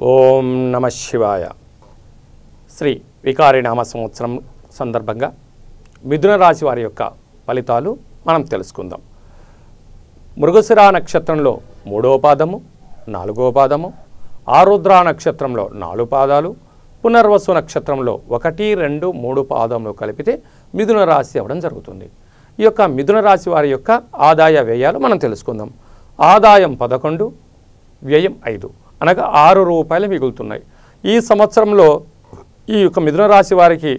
ఓం నమ శివాయ. శ్రీ వికారినామ సంవత్సరం సందర్భంగా మిథున రాశి వారి యొక్క ఫలితాలు మనం తెలుసుకుందాం. మృగశిర నక్షత్రంలో 3వ పాదము, 4వ పాదము, ఆరుద్ర నక్షత్రంలో 4 పాదాలు, పునర్వసు నక్షత్రంలో 1, 2, 3 పాదములు కలిపితే మిథున రాశి అవ్వడం జరుగుతుంది. ఈ యొక్క మిథున రాశి వారి యొక్క ఆదాయ వ్యయాలు మనం తెలుసుకుందాం. ఆదాయం 11, వ్యయం 5, అనగా 6 రూపాయలు మిగులుతున్నాయి. ఈ సంవత్సరంలో ఈ యొక్క మిథున రాశి వారికి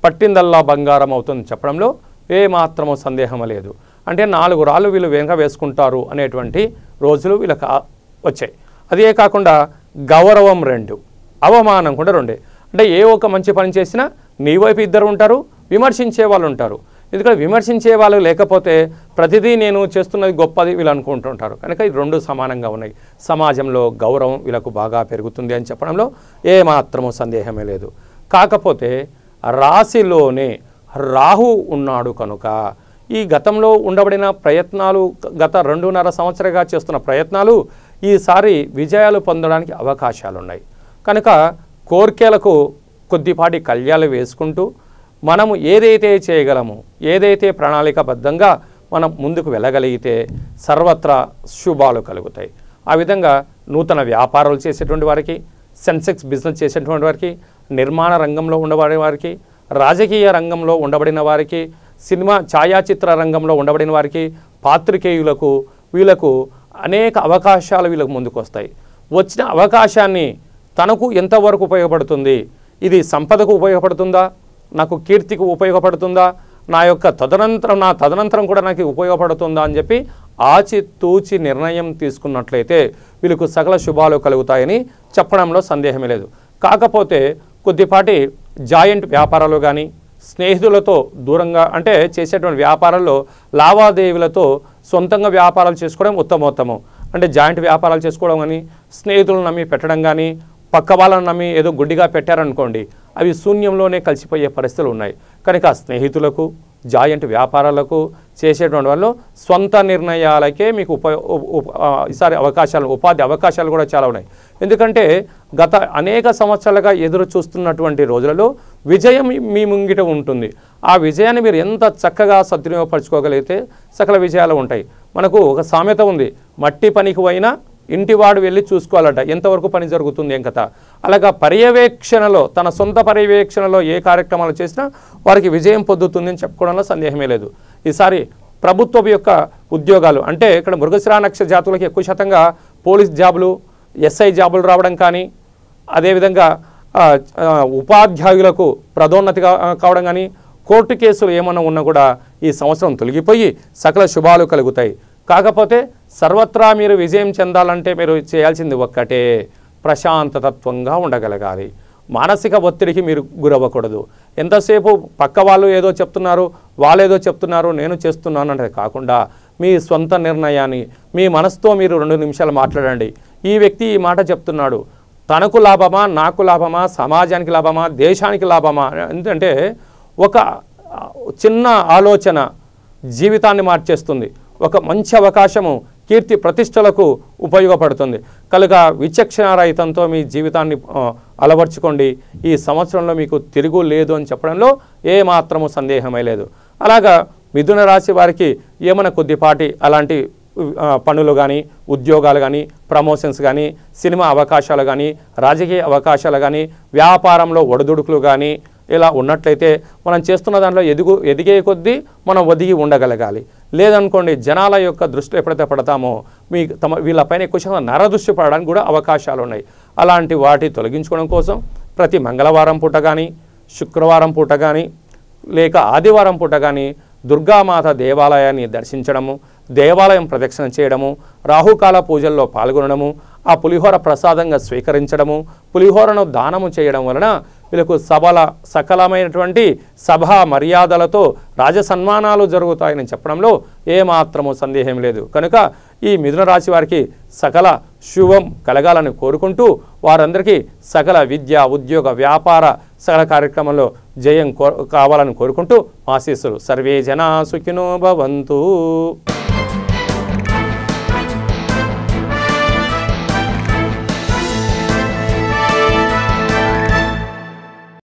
పట్టిందల్లా బంగారం అవుతుంది చెప్పడంలో ఏమాత్రమూ సందేహం లేదు. అంటే 4 రాళ్ళు వీళ్ళు వెనక వేసుకుంటారు అనేటువంటి రోజులు వీళ్ళకి వచ్చాయి. అదే కాకుండా గౌరవం 2, అవమానం కూడా 2. అంటే ఏ ఒక మంచి పని చేసినా నీ వైపు ఇద్దరు ఉంటారు, విమర్శించే వాళ్ళు ఉంటారు. ఎందుకంటే విమర్శించే వాళ్ళు లేకపోతే ప్రతిదీ నేను చేస్తున్నది గొప్పది వీళ్ళు అనుకుంటుంటారు. కనుక ఈ 2 సమానంగా ఉన్నాయి. సమాజంలో గౌరవం వీళ్ళకు బాగా పెరుగుతుంది అని చెప్పడంలో ఏమాత్రమూ సందేహమే లేదు. కాకపోతే రాశిలోనే రాహు ఉన్నాడు కనుక ఈ గతంలో ఉండబడిన ప్రయత్నాలు, గత 2.5 సంవత్సరాలుగా చేస్తున్న ప్రయత్నాలు ఈసారి విజయాలు పొందడానికి అవకాశాలు ఉన్నాయి. కనుక కోర్కెలకు కొద్దిపాటి కళ్యాలు వేసుకుంటూ మనము ఏదైతే చేయగలమో, ఏదైతే ప్రణాళికబద్ధంగా మనం ముందుకు వెళ్ళగలిగితే సర్వత్రా శుభాలు కలుగుతాయి. ఆ విధంగా నూతన వ్యాపారాలు చేసేటువంటి వారికి, సెన్సెక్స్ బిజినెస్ చేసేటువంటి వారికి, నిర్మాణ రంగంలో ఉండబడిన వారికి, రాజకీయ రంగంలో ఉండబడిన వారికి, సినిమా ఛాయాచిత్ర రంగంలో ఉండబడిన వారికి, పాత్రికేయులకు వీళ్ళకు అనేక అవకాశాలు వీళ్ళకు ముందుకు వస్తాయి. వచ్చిన అవకాశాన్ని తనకు ఎంతవరకు ఉపయోగపడుతుంది, ఇది సంపదకు ఉపయోగపడుతుందా, నాకు కీర్తికి ఉపయోగపడుతుందా, నా తదనంతరం కూడా నాకు ఉపయోగపడుతుందా అని చెప్పి ఆచితూచి నిర్ణయం తీసుకున్నట్లయితే వీళ్ళకు సకల శుభాలు కలుగుతాయని చెప్పడంలో సందేహమే లేదు. కాకపోతే కొద్దిపాటి జాయింట్ వ్యాపారాలు కానీ, స్నేహితులతో దూరంగా అంటే చేసేటువంటి వ్యాపారాల్లో లావాదేవీలతో సొంతంగా వ్యాపారాలు చేసుకోవడం ఉత్తమోత్తమం. అంటే జాయింట్ వ్యాపారాలు చేసుకోవడం కానీ, స్నేహితులను నమ్మి పెట్టడం కానీ, పక్క వాళ్ళని నమ్మి ఏదో గుడ్డిగా పెట్టారనుకోండి, అవి శూన్యంలోనే కలిసిపోయే పరిస్థితులు ఉన్నాయి. కనుక స్నేహితులకు, జాయింట్ వ్యాపారాలకు చేసేటువంటి వాళ్ళు స్వంత నిర్ణయాలకే మీకు ఈసారి ఉపాధి అవకాశాలు కూడా చాలా ఉన్నాయి. ఎందుకంటే గత అనేక సంవత్సరాలుగా ఎదురు చూస్తున్నటువంటి రోజులలో విజయం మీ ముంగిట ఉంటుంది. ఆ విజయాన్ని మీరు ఎంత చక్కగా సద్వినియోగపరచుకోగలిగితే సకల విజయాలు ఉంటాయి. మనకు ఒక సామెత ఉంది, మట్టి పనికి పోయినా ఇంటివాడు వెళ్ళి చూసుకోవాలట ఎంతవరకు పని జరుగుతుంది ఏం కథ. అలాగా పర్యవేక్షణలో, తన సొంత పర్యవేక్షణలో ఏ కార్యక్రమాలు చేసినా వారికి విజయం పొందుతుంది అని చెప్పుకోవడంలో సందేహమే లేదు. ఈసారి ప్రభుత్వం యొక్క ఉద్యోగాలు అంటే ఇక్కడ మృగశిర నక్షత్ర జాతులకు ఎక్కువ శాతంగా పోలీస్ జాబులు, ఎస్ఐ జాబులు రావడం కానీ, అదేవిధంగా ఉపాధ్యాయులకు పదోన్నతి కావడం కానీ, కోర్టు కేసులు ఏమన్నా ఉన్నా కూడా ఈ సంవత్సరం తొలగిపోయి సకల శుభాలు కలుగుతాయి. కాకపోతే సర్వత్రా మీరు విజయం చెందాలంటే మీరు చేయాల్సింది ఒక్కటే, ప్రశాంతతత్వంగా ఉండగలగాలి. మానసిక ఒత్తిడికి మీరు గురవ్వకూడదు. ఎంతసేపు పక్క వాళ్ళు ఏదో చెప్తున్నారు, వాళ్ళు ఏదో చెప్తున్నారు, నేను చేస్తున్నాను అంటే కాకుండా మీ సొంత నిర్ణయాన్ని మీ మనసుతో మీరు 2 నిమిషాలు మాట్లాడండి. ఈ వ్యక్తి ఈ మాట చెప్తున్నాడు, తనకు లాభమా, నాకు లాభమా, సమాజానికి లాభమా, దేశానికి లాభమా? ఎందుకంటే ఒక చిన్న ఆలోచన జీవితాన్ని మార్చేస్తుంది. ఒక మంచి అవకాశము కీర్తి ప్రతిష్టలకు ఉపయోగపడుతుంది. కనుక విచక్షణారహితంతో మీ జీవితాన్ని అలవర్చుకోండి. ఈ సంవత్సరంలో మీకు తిరుగు లేదు అని చెప్పడంలో ఏమాత్రము సందేహమే లేదు. అలాగా మిథున రాశి వారికి ఏమైనా కొద్దిపాటి అలాంటి పనులు కానీ, ఉద్యోగాలు కానీ, ప్రమోషన్స్ కానీ, సినిమా అవకాశాలు కానీ, రాజకీయ అవకాశాలు కానీ, వ్యాపారంలో ఒడిదుడుకులు కానీ ఇలా ఉన్నట్లయితే మనం చేస్తున్న దాంట్లో ఎదిగే కొద్దీ మనం ఒదిగి ఉండగలగాలి. లేదనుకోండి జనాల యొక్క దృష్టిలో ఎప్పుడైతే పడతామో వీళ్ళపైన ఎక్కువ శాతం నరదృష్టి పడడానికి కూడా అవకాశాలు ఉన్నాయి. అలాంటి వాటి తొలగించుకోవడం కోసం ప్రతి మంగళవారం పూట కానీ, శుక్రవారం పూట కానీ, లేక ఆదివారం పూట కానీ దుర్గామాత దేవాలయాన్ని దర్శించడము, దేవాలయం ప్రదక్షిణ చేయడము, రాహుకాల పూజల్లో పాల్గొనడము, ఆ పులిహోర ప్రసాదంగా స్వీకరించడము, పులిహోరను దానము చేయడం వలన వీళ్ళకు సకలమైనటువంటి సభా మర్యాదలతో రాజసన్మానాలు జరుగుతాయని చెప్పడంలో ఏమాత్రము సందేహం లేదు. కనుక ఈ మిథున రాశి వారికి సకల శుభం కలగాలని కోరుకుంటూ వారందరికీ సకల విద్య, ఉద్యోగ, వ్యాపార సకల కార్యక్రమంలో జయం కావాలని కోరుకుంటూ ఆశీస్సులు. సర్వే జనా సుఖినో భవంతు.